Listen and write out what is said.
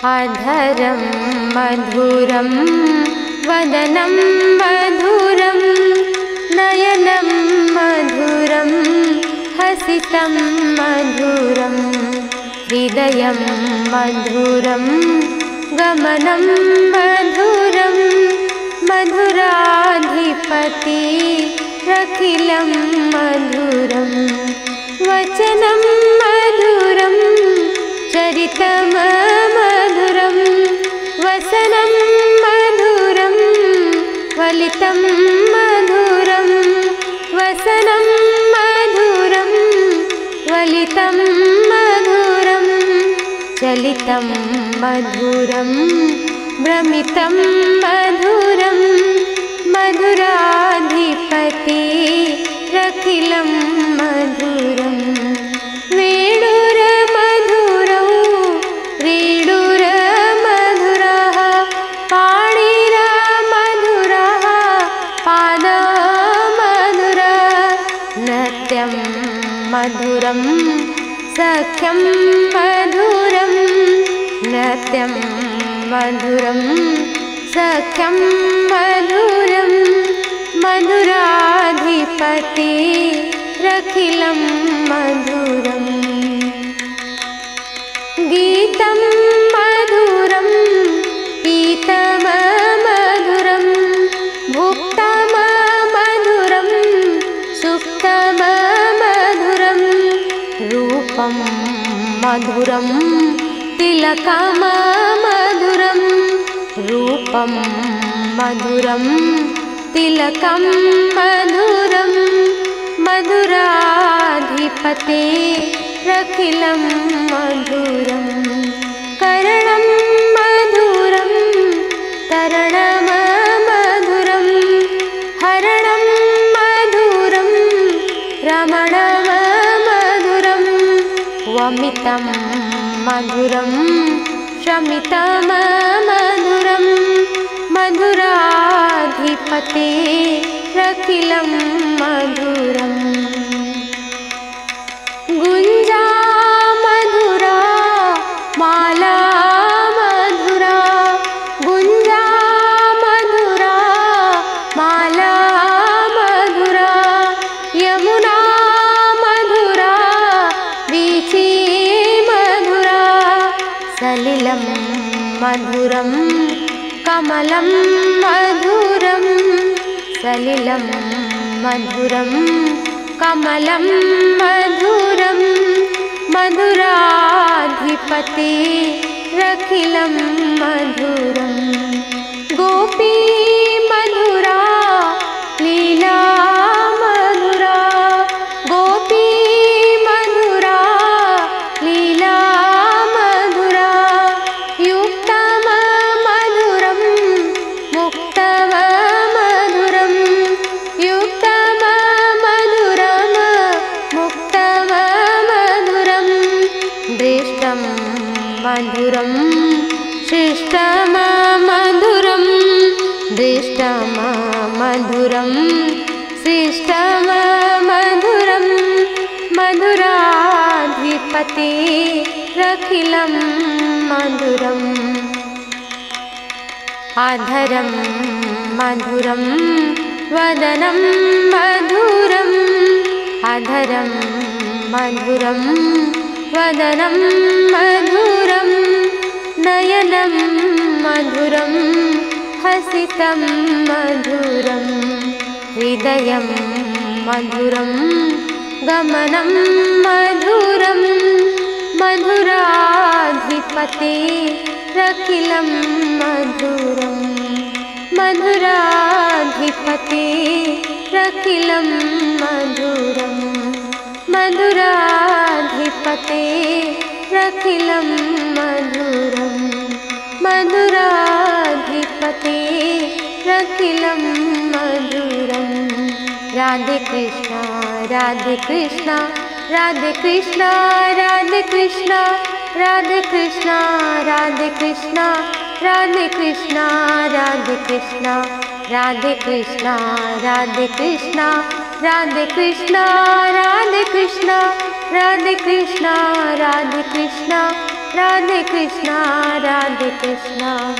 अधरं मधुरं वदनं मधुरं नयनं मधुरं हसितं मधुरं हृदयं मधुरं गमनं मधुरं मधुराधिपति रखिलं मधुरं वचनं मधुरं चरितं मधुरं वसनं मधुरं वलितं मधुरं वसनं मधुरं वलितं मधुरं चलितं मधुरं भ्रमितं मधुरं मधुराधिपति रखिलं मधुरं वेणुरमधुरौ रेणुरमधुरः पाणिरमधुरः पादमधुरः नृत्यं मधुरं सख्यं मधुरं नृत्यं मधुरं सख्यं मधुरं मधुराधिपति रखिलं मधुरं गीतं मधुरं पीतं मधुरं भुक्तं मधुरं सुप्तं मधुरं रूपं मधुरं तिलकं मधुरं रूपं मधुरं तिलकं मधुरं मधुराधिपते रखिलं मधुरं करणं मधुरं तरणं मधुरं हरणं मधुरं रमणं मधुरं वमितं मधुरं शमितं मधुरं मधुराधिपते रखिलं मधुरं गुञ्जा मधुरा माला मधुरा गुञ्जा मधुरा माला मधुरा यमुना मधुरा वीची मधुरा सलिलं मधुरं कमलं मधुरं सलिलं मधुरं कमलं मधुरं मधुराधिपति रखिलं मधुरं गोपी मधुरा लीला मधुरा गोपी मधुरा लीला मधुरा युक्तं मधुरं मुक्तं मधुरं युक्तं मधुरं मुक्तं मधुरं दृष्टं मधुरं शिष्टं मधुरं दृष्टं मधुरं शिष्टं मधुरं मधुराधिपति रखिलं मधुरम् आधरं मधुरं वदनं मधुरम् आधरं मधुरं वदनं मधुरं नयनं मधुरं हसितं मधुरं हृदयं मधुरं गमनं मधुरं मधुराधिपते रखिलं मधुरं मधुराधिपते रखिलं मधुरं मधुराधिपते रखिलं मधुरं मधुराधिपते रखिलं मधुरं राधे कृष्ण राधे कृष्ण राधे कृष्ण राधे कृष्ण राधे कृष्ण राधे कृष्ण राधे कृष्ण राधे कृष्ण राधे कृष्ण राधे कृष्ण राधे कृष्ण राधे कृष्ण राधे कृष्ण राधे कृष्ण राधे कृष्णा राधे कृष्णा।